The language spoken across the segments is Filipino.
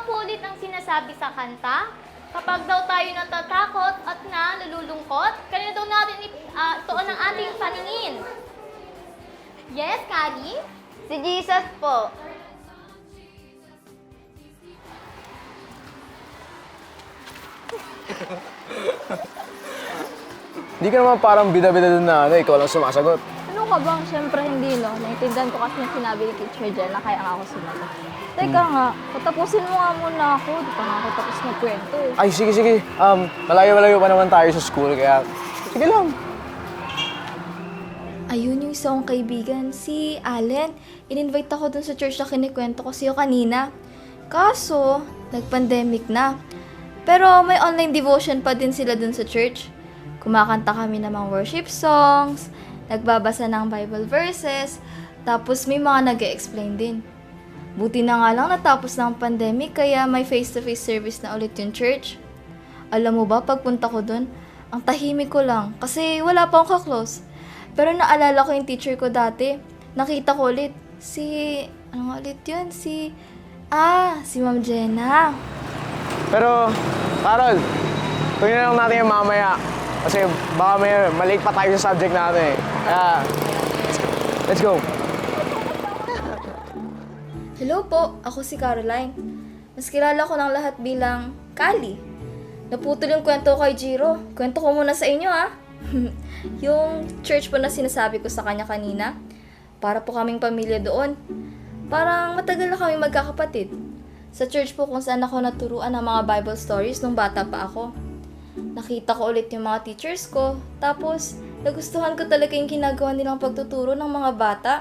po ulit ang sinasabi sa kanta? Kapag daw tayo natatakot at nalulungkot, kanina daw natin ituon ang ating paningin. Yes, Kari? Si Jesus po. Hindi ka naman parang bida-bida dun na ikaw lang sumasagot. Ano ka bang? Siyempre hindi, no? Naintindihan ko kasi yung sinabi ni Teacher Jen na kaya nga ako sumagot. Teka nga, patapusin mo nga muna ako. Di pa nga ako tapos magkwento eh. Ay, sige. Malayo-malayo pa naman tayo sa school, kaya sige lang. Ayun yung isa kong kaibigan, si Allen. In-invite ako dun sa church na kinikwento ko sa'yo kanina. Kaso, nag-pandemic na. Pero may online devotion pa din sila dun sa church. Kumakanta kami ng mga worship songs, nagbabasa ng Bible verses, tapos may mga nag-e-explain din. Buti na nga lang natapos na ang pandemic kaya may face-to-face service na ulit yung church. Alam mo ba, pagpunta ko dun, ang tahimik ko lang kasi wala pa akong kaklose. Pero naalala ko yung teacher ko dati. Nakita ko ulit. Ano nga ulit yun? Si Ma'am Jenna. Pero, Carol, tuloy na lang natin yung mamaya. Kasi baka may maliit pa tayo sa subject natin eh. Kaya, let's go. Hello po, ako si Caroline. Mas kilala ko ng lahat bilang Kali. Naputol yung kwento ko kay Jiro. Kwento ko muna sa inyo Yung church po na sinasabi ko sa kanya kanina, para po kaming pamilya doon. Parang matagal na kami magkakapatid. Sa church po kung saan ako naturuan ng mga Bible stories nung bata pa ako. Nakita ko ulit yung mga teachers ko, tapos nagustuhan ko talaga yung ginagawa nilang pagtuturo ng mga bata.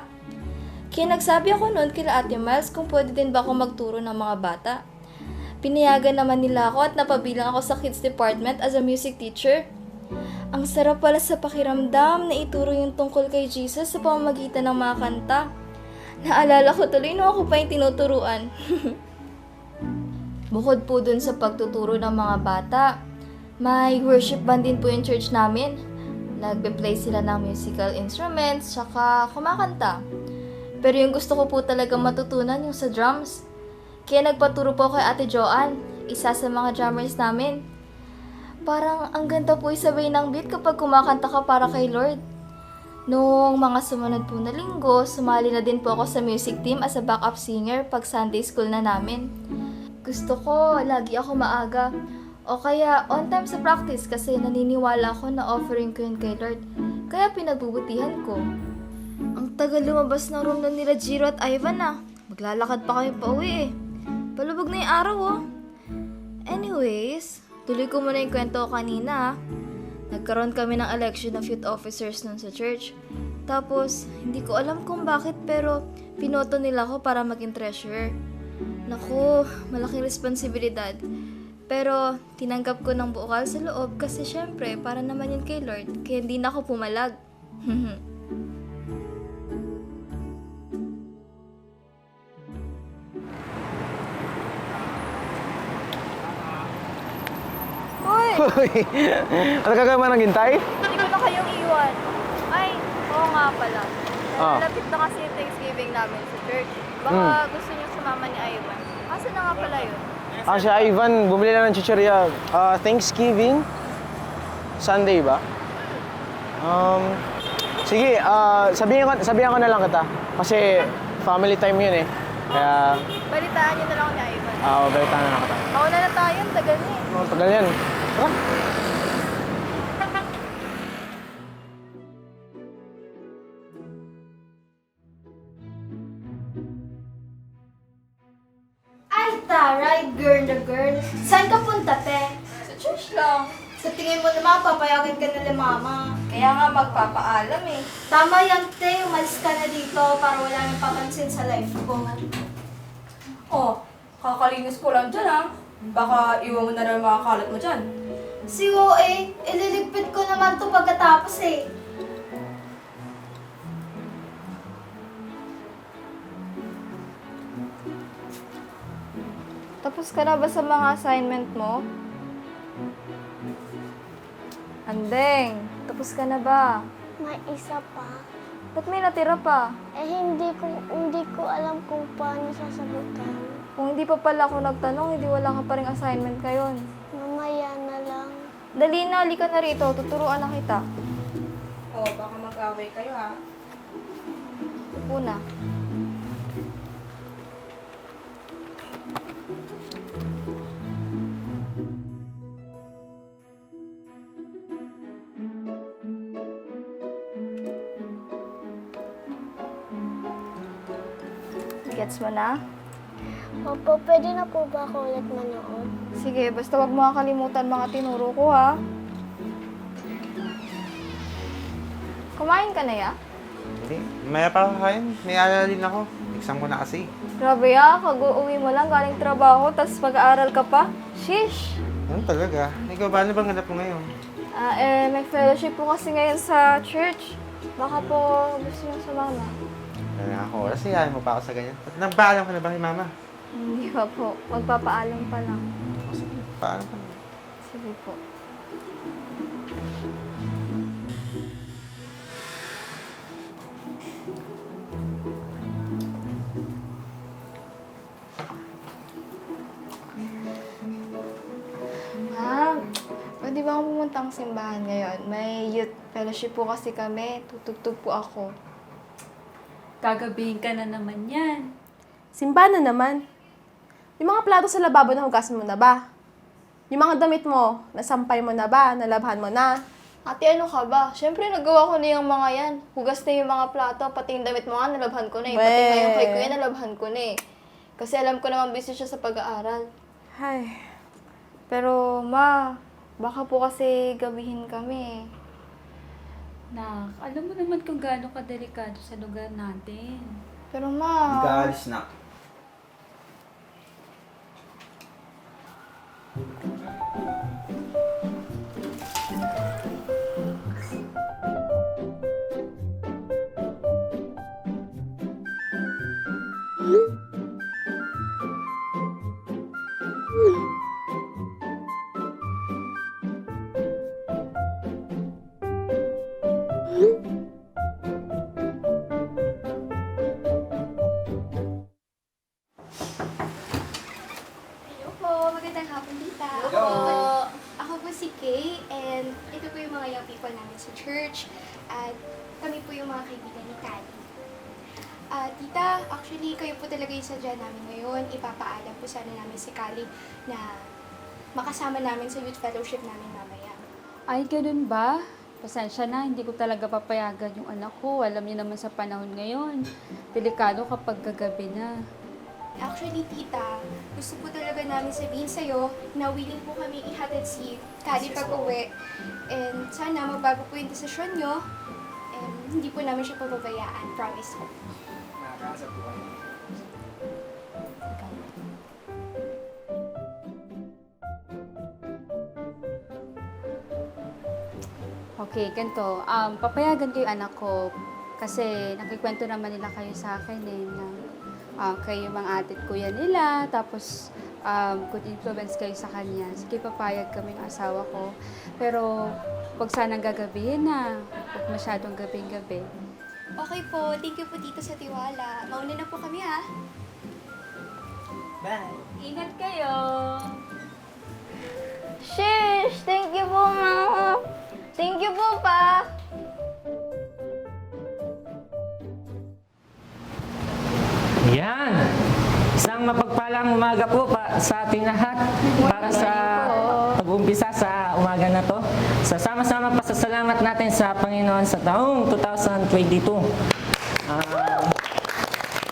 Kaya nagsabi ako noon kila Ate Miles kung pwede din ba ako magturo ng mga bata. Pinayagan naman nila ako at napabilang ako sa kids department as a music teacher. Ang sarap pala sa pakiramdam na ituro yung tungkol kay Jesus sa pamamagitan ng mga kanta. Naalala ko tuloy nung ako pa yung tinuturuan. Bukod po dun sa pagtuturo ng mga bata, may worship band din po yung church namin. Nagbe-play sila ng musical instruments, tsaka kumakanta. Pero yung gusto ko po talaga matutunan yung sa drums. Kaya nagpaturo po kay Ate Joanne, isa sa mga drummers namin. Parang ang ganda po isabay ng beat kapag kumakanta ka para kay Lord. Noong mga sumunod po na linggo, sumali na din po ako sa music team as a backup singer pag Sunday school na namin. Gusto ko lagi ako maaga o kaya on time sa practice kasi naniniwala ako na offering ko yun kay Lord. Kaya pinagbubutihan ko. Ang tagal lumabas ng room na nila Jiro at Ivan Maglalakad pa kami pa uwi eh. Palubog na yung araw Anyways, tuloy ko muna yung kwento ko kanina Nagkaroon kami ng election of youth officers nun sa church. Tapos, hindi ko alam kung bakit pero pinoto nila ako para maging treasurer. Naku, malaking responsibilidad. Pero tinanggap ko ng buokal sa loob kasi syempre para naman yun kay Lord kaya hindi na ako pumalag. Ano ka ba naghintay? Hindi ko na kayong iwan. Ay, oo nga pala. Ah. Lapit na kasi yung Thanksgiving namin sa church. Baka gusto niyo sumama ni Ivan. Asa na nga pala yun? Si Ivan, bumili na ng chichirya. Thanksgiving? Sunday ba? Sige, sabihan ko na lang kita. Kasi family time yun eh. Kaya, Balitaan niyo na lang ako ni Ivan. balitaan na lang kita. Mauna na tayo, ang tagal niya eh. Tagal yan. Tara. Ay, taray, girl na girl. Saan ka punta, te? Sa church lang. Sa tingin mo naman, papayagan ka nila mama. Kaya nga magpapaalam eh. Tama yan, te. Umalis ka na dito para wala nang papansin sa life ko. Oh, kakalinis ko lang dyan Baka iwan mo na lang mga kalat mo dyan. Si OA, ililigpit ko naman to pagkatapos eh. Tapos ka na ba sa mga assignment mo? Andeng, tapos ka na ba? May isa pa. Ba't may natira pa? Hindi ko alam kung paano sasagutan. Kung hindi pa pala ako nagtanong, hindi wala ka pa rin assignment ngayon. Mamaya na lang. Dali na, halika na rito. Tuturuan na kita. Oh, baka mag-away kayo ha. Una. Gets mo na? Opo, pwede na po ba ako ulit manood? Sige, basta wag mo kakalimutan mga tinuro ko, ha? Kumain ka na, ya? Hindi. Maya pa ako kain. May alalin ako. Exam ko na kasi. Grabe, ya. Kag-uwi mo lang galing trabaho, tapos mag-aaral ka pa. Shish! Ano talaga? Ikaw, paano bang hanap mo ngayon? May fellowship po kasi ngayon sa church. Baka po gusto niyo sumama. Wala na ako oras. Ayaw mo pa ako sa ganyan. At nagpaalam ka na ba kay mama? Hindi pa po. Magpapaalam pa lang. O, sige. Paalam ka na. Sige po. Ma'am, pwede ba akong pumunta ang simbahan ngayon? May youth fellowship po kasi kami. Tutugtog po ako. Gagabihin ka na naman yan. Simba na naman. Yung mga plato sa lababo na hugasan mo na ba? Yung mga damit mo, nasampay mo na ba? Nalabhan mo na? Ate, ano ka ba? Siyempre, nagawa ko na yung mga yan. Hugas na yung mga plato, pati yung damit mo nga, nalabhan ko na eh. Pati nga yung kay kuya, nalabhan ko na eh. Kasi alam ko naman busy siya sa pag-aaral. Ay, Pero, ma, baka po kasi gabihin kami. Nak, alam mo naman kung gaano kadelikado sa lugar natin. Pero, ma, Aalis na. Hello po, magandang hapon tita. Ako po si Kay and ito po yung mga young people namin sa church at kami po yung mga kaibigan ni Kali. Tita, actually kayo po talaga yung sadya namin ngayon. Ipapaalam po sana namin si Kali na makasama namin sa youth fellowship namin mamaya. Ay, ganun ba? Pasensya na, hindi ko talaga papayagan yung anak ko. Alam niyo naman sa panahon ngayon, delikado kapag gagabi na. Actually, tita, gusto po talaga namin sabihin sa'yo na willing po kami ihatid si Kali pag-uwi. And sana magbago po yung desisyon nyo. And hindi po namin siya pababayaan, promise ko. Okay, ganito. Papayagan ko yung anak ko kasi nakikwento naman nila kayo sa akin na kayo mga atit kuya nila, tapos good influence kayo sa kanya. Sige, papayag kami ng asawa ko. Pero huwag sanang gagabihin na. Huwag masyadong gabing-gabi. Okay po, thank you po dito sa tiwala. Mauna na po kami ha. Ingat kayo! shish! Thank you po, ma. Thank you po, pa. Yan! Isang mapagpalang umaga po sa ating lahat para sa pag-umpisa sa umaga na to. Sa sama-sama pasasalamat natin sa Panginoon sa taong 2022.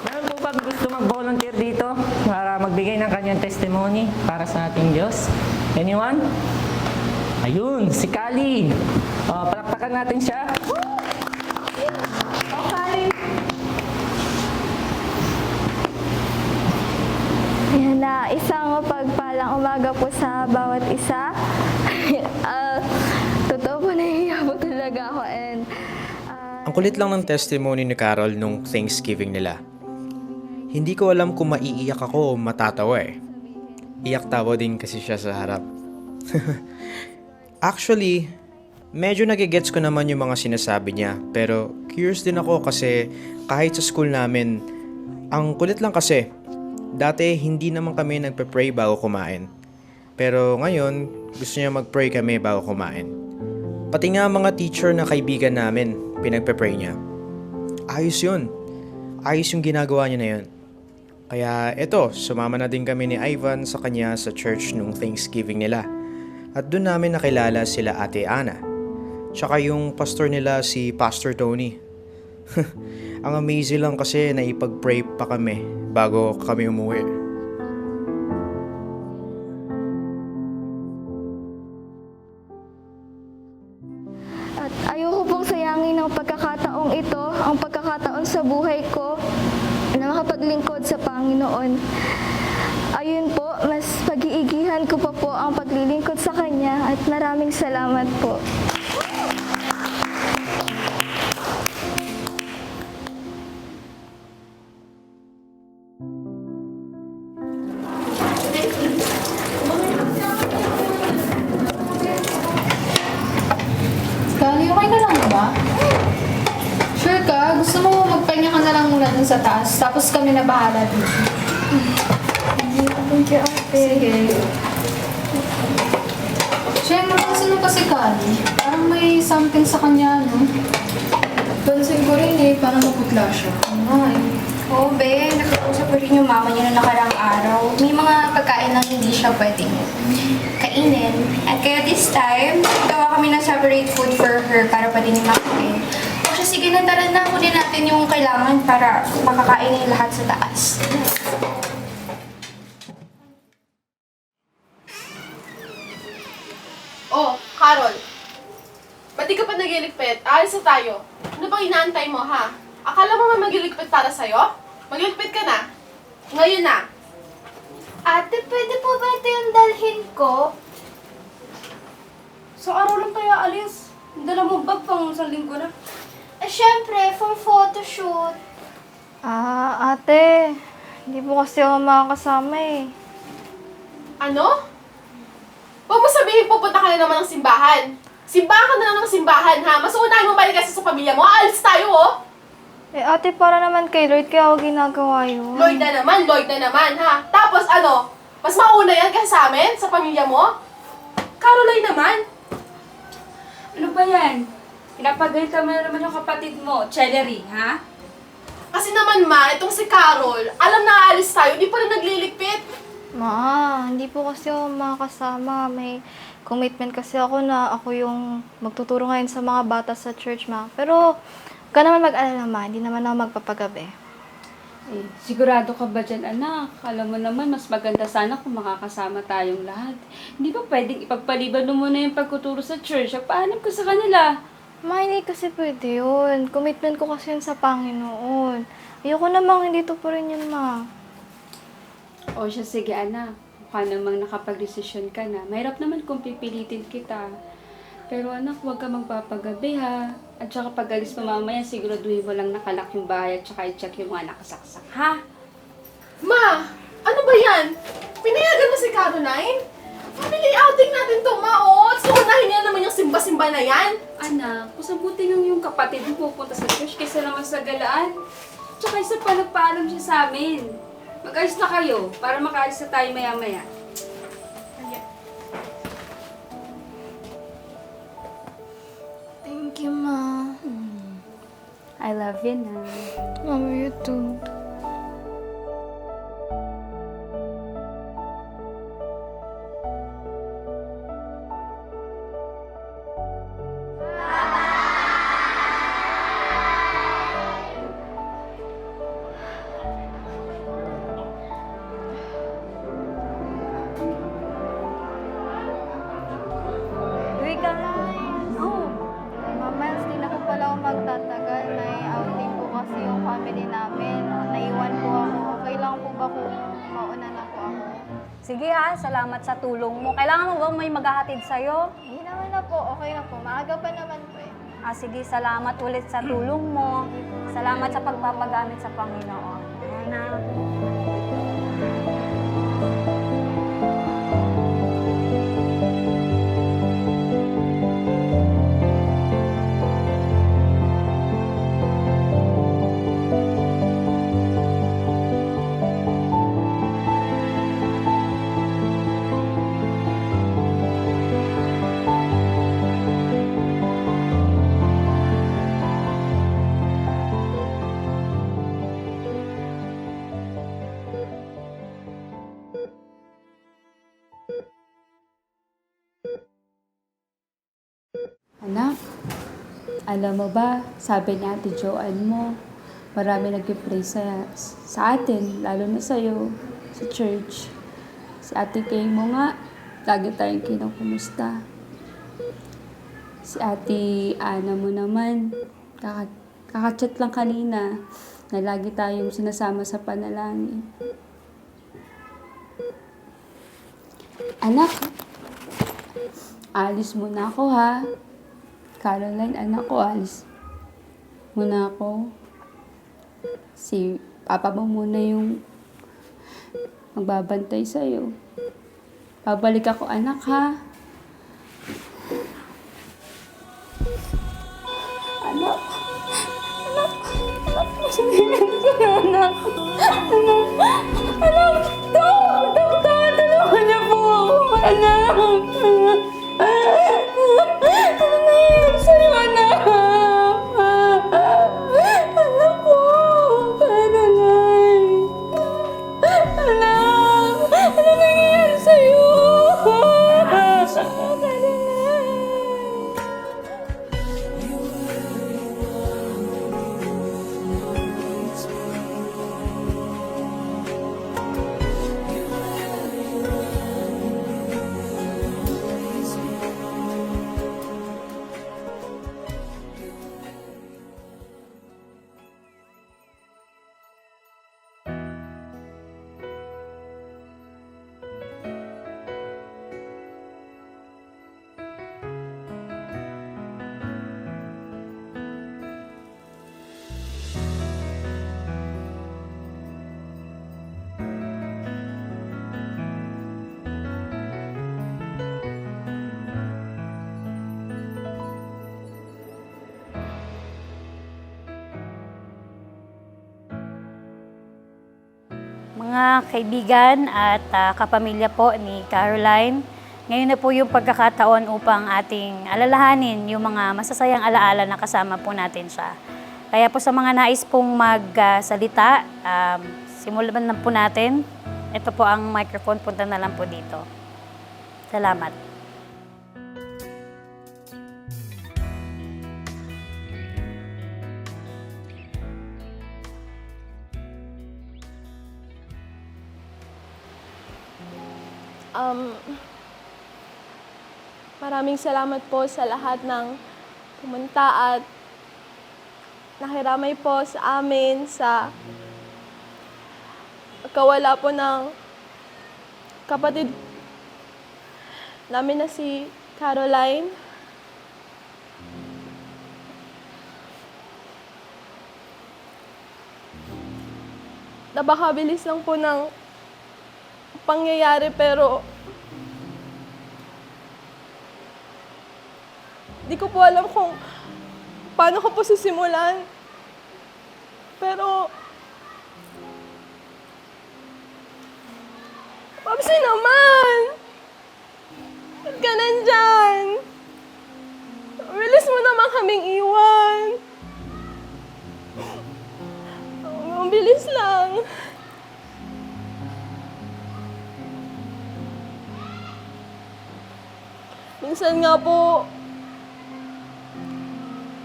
Meron po ba gusto mag-volunteer dito para magbigay ng kanyang testimony para sa ating Diyos? Anyone? Ayun, si Kali. Palakpakan natin siya. Yan na, isang mapagpalang umaga po sa bawat isa. Totoo po, nahihiya po talaga ako. And, Ang kulit lang ng testimony ni Carol nung Thanksgiving nila. Hindi ko alam kung maiiyak ako o matatawa eh. Iyak-tawa din kasi siya sa harap. Actually, medyo nagigets ko naman yung mga sinasabi niya. Pero curious din ako kasi kahit sa school namin, ang kulit lang kasi, Dati hindi naman kami nagpe-pray bago kumain. Pero ngayon, gusto niya mag-pray kami bago kumain. Pati nga mga teacher na kaibigan namin, pinagpe-pray niya. Ayos yun. Ayos yung ginagawa niya na yun. Kaya eto, sumama na din kami ni Ivan sa kanya sa church nung Thanksgiving nila. At doon namin nakilala sila Ate Ana. Tsaka yung pastor nila si Pastor Tony. Ang amazing lang kasi naipag-pray pa kami bago kami umuwi. At ayoko pong sayangin ang pagkakataong ito, ang pagkakataon sa buhay ko na makapaglingkod sa Panginoon. Ayun po, mas pag-iigihan ko pa po ang paglilingkod sa Kanya at maraming salamat po. Kali, okay ka lang ba? Sure ka? Gusto mo magpahinga ka na lang muna dun sa taas, tapos kami na bahala dito. Thank you, ate. Sige. Siyempre, sino pa si Kali? Parang may something sa kanya, no? Pansin ko rin eh, parang maputla siya. Ay. Oo, be. Nagkausap ko rin yung mama niya na nakarang araw. May mga pagkain na hindi siya pwedeng kainin. At kaya this time, gawa kami ng separate food for her para pwede niya makain. O siya, sige na, tara na. Kunin natin yung kailangan para makakainin lahat sa taas. Oh, Carol. Ba't di ka pa nagiligpit? Aalis na tayo. Ano bang inaantay mo, ha? Akala mo ba magliligpit para sa'yo? Magliligpit ka na. Ngayon na. Ate, pwede po ba ito yung dalhin ko? Sa araw lang tayo alis. Dala mo bag pang isang linggo na. Eh, syempre, for photoshoot. Ate, hindi po kasi ako makakasama eh. Ano? Huwag mo sabihin pupunta ka na naman ng simbahan. Simbahan ka na lang ng simbahan, ha? Mas unahin mo balik kasi sa pamilya mo. Aalis tayo, oh! Eh, ate, para naman kay Lord, kaya ako ginagawa yun. Lloyd na naman, ha? Tapos ano? Mas mauna yan kasi sa amin? Sa pamilya mo? Caroline naman? Ano ba yan? Pinapagalitan mo na naman yung kapatid mo, Celery, ha? Kasi naman, ma, itong si Carol, alam na aalis tayo, di pa rin nagliligpit. Ma, hindi po kasi ako makakasama. May commitment kasi ako na ako yung magtuturo ngayon sa mga bata sa church, ma. Pero, huwag ka naman mag-alala, ma. Hindi naman ako magpapagabi. Eh, sigurado ka ba dyan, anak? Alam mo naman, mas maganda sana kung makakasama tayong lahat. Hindi ba pwedeng ipagpaliban mo muna yung pagkuturo sa church? Paalam ko sa kanila. Ma, hindi kasi pwede yun. Commitment ko kasi yun sa Panginoon. Ayoko namang hindi to pa rin yun, ma. O siya, sige anak. Mukha namang nakapag-desisyon ka na. Mahirap naman kung pipilitin kita. Pero anak, huwag ka magpapagabi ha. At saka pag alis mo mamaya, siguraduhin mo lang nakalak yung bahay at saka i-check yung mga nakasaksak, ha? Ma, ano ba yan? Pinayagan mo si Caroline? Family outing natin to, ma, oh! Sukunahin niya naman yung simba-simba na yan. Anak, mas mabuti ng yung kapatid mo pupunta sa church kaysa naman sa galaan. Tsaka isa pa nagpaalam siya sa amin. Mag-ayos na kayo para makaalis na tayo maya-maya. Thank you, ma. I love you na. Love you too. Uy, Caroline. Oh, Mama, hindi na po pala ako magtatagal. Outing po kasi yung family namin. Naiwan po ako. Okay lang po ba kung mauna na po ako? Sige ha, salamat sa tulong mo. Kailangan mo ba may maghahatid sa'yo? Hindi naman na po. Okay na po. Maaga pa naman po eh. Sige, salamat ulit sa tulong mo. Salamat sa pagpapagamit sa Panginoon. Ayan na. Anak, alam mo ba, sabi ni Ate Joanne mo, marami nag-pray sa atin, lalo na sa'yo, sa church. Si Ate Kay mo nga, lagi tayong kinukumusta. Si Ate Ana mo naman, kakachat lang kanina na lagi tayong sinasama sa panalangin. Anak, alis muna ako ha. Caroline, anak ko, alis muna ako. Si Papa mo muna yung magbabantay sa'yo. Babalik ako, anak, ha? Anak. Anak. Tulungan niyo po ako, anak. Ano nangyayari sa'yo, anak? Anak ko, Caroline. Anak, ano nangyayari sa'yo? Mga kaibigan at kapamilya po ni Caroline, ngayon na po yung pagkakataon upang ating alalahanin yung mga masasayang alaala na kasama po natin siya. Kaya po sa mga nais pong magsalita, simulan na po natin. Ito po ang microphone, punta na lang po dito. Salamat. Maraming salamat po sa lahat ng pumunta at nakiramay po sa amin sa kawala po ng kapatid namin na si Caroline. Napakabilis lang po ng pangyayari pero di ko po alam kung paano ko po sisimulan. Pero Papsi naman! Ba't ka nandyan? Bilis mo naman kaming iwan. Ang bilis lang. Minsan nga po,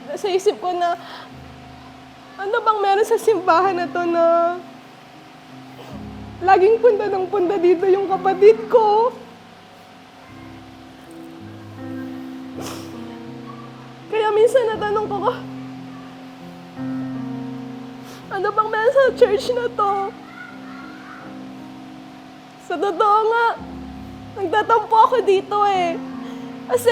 nasa isip ko na, ano bang meron sa simbahan na to na laging punta ng punta dito yung kapatid ko. Kaya minsan natanong ko, ano bang meron sa church na to? Sa totoo nga, nagtatampo ako dito eh. Kasi,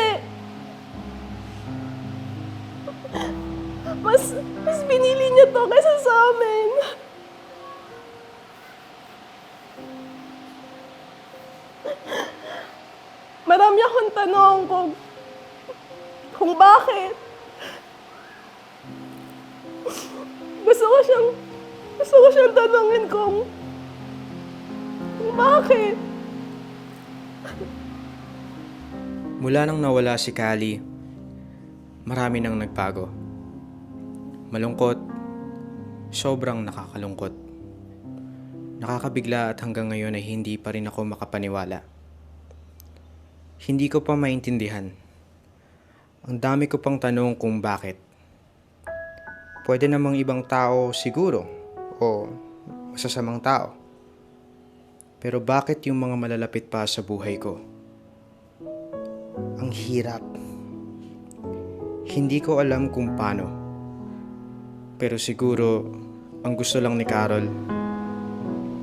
mas pinili niyo to kaysa sa amin. Marami akong tanong kung bakit. Gusto ko siyang tanongin kung bakit. Mula nang nawala si Callie, marami nang nagbago. Malungkot, sobrang nakakalungkot. Nakakabigla at hanggang ngayon ay hindi pa rin ako makapaniwala. Hindi ko pa maintindihan. Ang dami ko pang tanong kung bakit. Pwede namang ibang tao siguro o masasamang tao. Pero bakit yung mga malalapit pa sa buhay ko? Ang hirap. Hindi ko alam kung paano. Pero siguro, ang gusto lang ni Carol,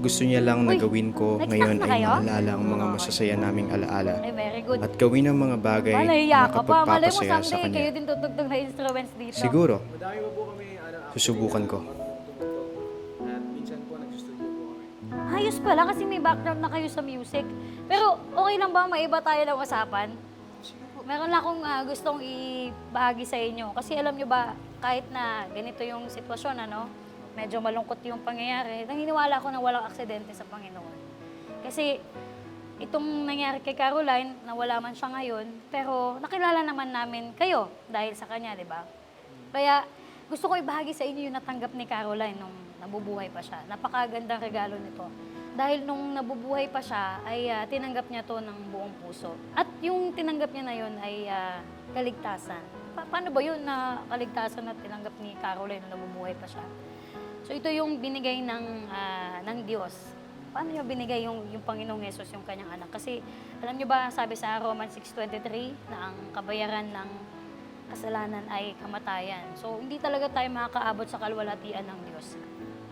gusto niya lang na gawin ko ngayon na ay kayo? maalala ang mga masasaya naming alaala Ay, very good. at gawin ang mga bagay Nahiya na ka pa. Malay mo kapagpapasaya sa someday, kayo kanya. din tutugtog na instruments dito. Siguro, susubukan ko. Ayos pala kasi may background na kayo sa music. Pero okay lang ba maiba tayo ng usapan? Meron lang akong gustong ibahagi sa inyo. Kasi alam nyo ba, kahit na ganito yung sitwasyon, medyo malungkot yung pangyayari, naniniwala ako na walang aksidente sa Panginoon. Kasi itong nangyari kay Caroline, nawala man siya ngayon, pero nakilala naman namin kayo dahil sa kanya, di ba? Kaya gusto ko ibahagi sa inyo yung natanggap ni Caroline nung nabubuhay pa siya. Napakagandang regalo nito. Dahil nung nabubuhay pa siya, ay tinanggap niya to ng buong puso. At yung tinanggap niya na yun ay kaligtasan. Paano ba yun na kaligtasan na tinanggap ni Caroline nung nabubuhay pa siya? So ito yung binigay ng Diyos. Paano niya binigay yung Panginoong Yesus, yung kanyang anak? Kasi alam niyo ba, sabi sa Romans 6:23 na ang kabayaran ng kasalanan ay kamatayan. So hindi talaga tayo makakaabot sa kalwalhatian ng Diyos.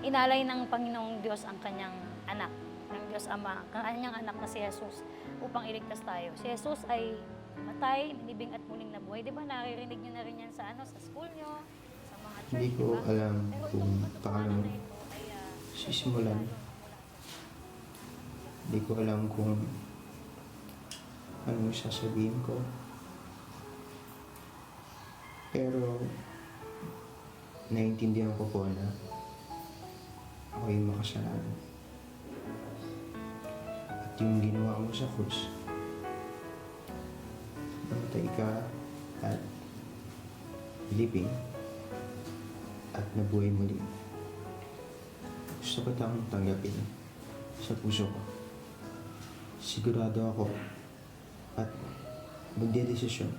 Inalay ng Panginoong Diyos ang kanyang anak, ng Diyos Ama, ang kanyang anak na si Jesus upang iligtas tayo. Si Jesus ay matay, nilibing at muling nabuhay. Di ba naririnig niyo na rin yan sa school niyo, sa mga church, Hindi ko diba? alam Pero kung itong katotohanan paano na ito ay, sisimulan. Hindi ko alam kung anong sasabihin ko. Pero naiintindihan ko po na ako yung makasalanan. At yung ginawa mo sa krus, namatay ka at living at nabuhay muli. Gusto ko tayong tanggapin sa puso ko. Sigurado ako at magdedesisyon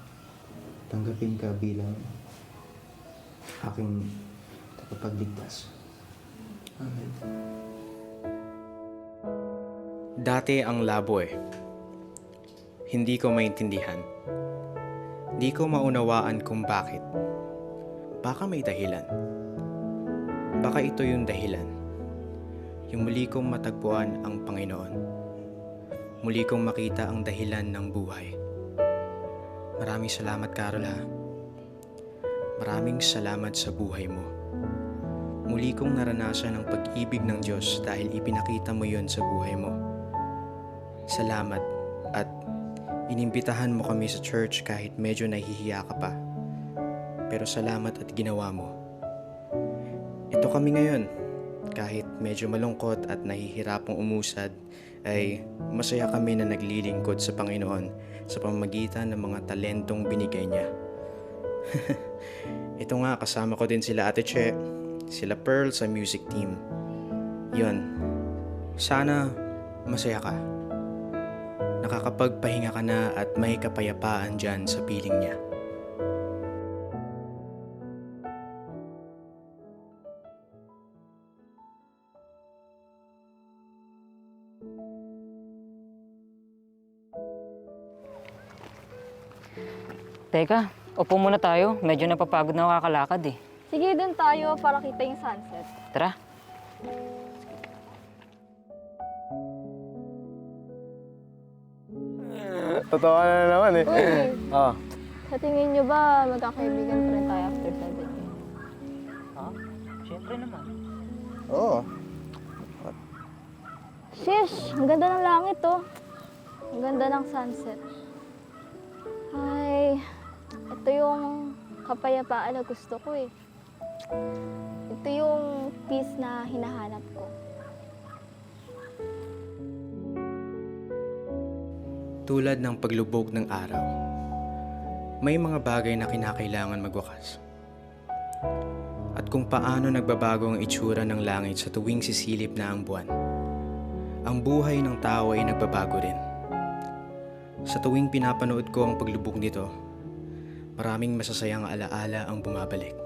tanggapin ka bilang aking tagapagligtas. Amen. Dati ang labo Hindi ko maintindihan. Di ko maunawaan kung bakit. Baka may dahilan. Baka ito yung dahilan. Yung muli kong matagpuan ang Panginoon. Muli kong makita ang dahilan ng buhay. Maraming salamat, Carol, ha? Maraming salamat sa buhay mo. Muli kong naranasan ang pag-ibig ng Diyos dahil ipinakita mo yon sa buhay mo. Salamat at inimbitahan mo kami sa church kahit medyo nahihiya ka pa. Pero salamat at ginawa mo. Ito kami ngayon. Kahit medyo malungkot at nahihirapang umusad, ay masaya kami na naglilingkod sa Panginoon sa pamamagitan ng mga talentong binigay niya. Ito nga, kasama ko din sila Ate Che, sila Pearl sa music team. Yun, sana masaya ka. Nakakapagpahinga ka na at may kapayapaan dyan sa piling niya. Teka, upo muna tayo. Medyo napapagod na kakalakad eh. Sige, dun tayo para kita yung sunset. Tara. Totoo na naman eh. Uy, Oh. sa tingin nyo ba magkakaibigan pa rin tayo after 7 years? Ha? Siyempre naman. Oo. Shish! Ang ganda ng langit, oh. Ang ganda ng sunset. Ay, ito yung kapayapaan na gusto ko eh. Ito yung peace na hinahanap ko. Tulad ng paglubog ng araw, may mga bagay na kinakailangan magwakas. At kung paano nagbabago ang itsura ng langit sa tuwing sisilip na ang buwan, ang buhay ng tao ay nagbabago rin. Sa tuwing pinapanood ko ang paglubog nito, maraming masasayang alaala ang bumabalik.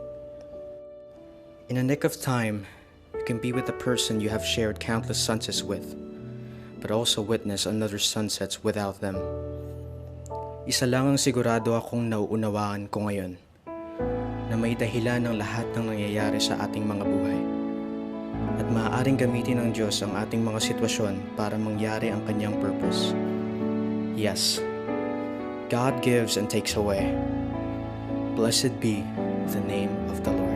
In a nick of time, you can be with the person you have shared countless sunsets with, but also witness another sunsets without them. Isa lang ang sigurado akong nauunawaan ko ngayon, na may dahilan ng lahat ng nangyayari sa ating mga buhay. At maaaring gamitin ng Diyos ang ating mga sitwasyon para mangyari ang kanyang purpose. Yes, God gives and takes away. Blessed be the name of the Lord.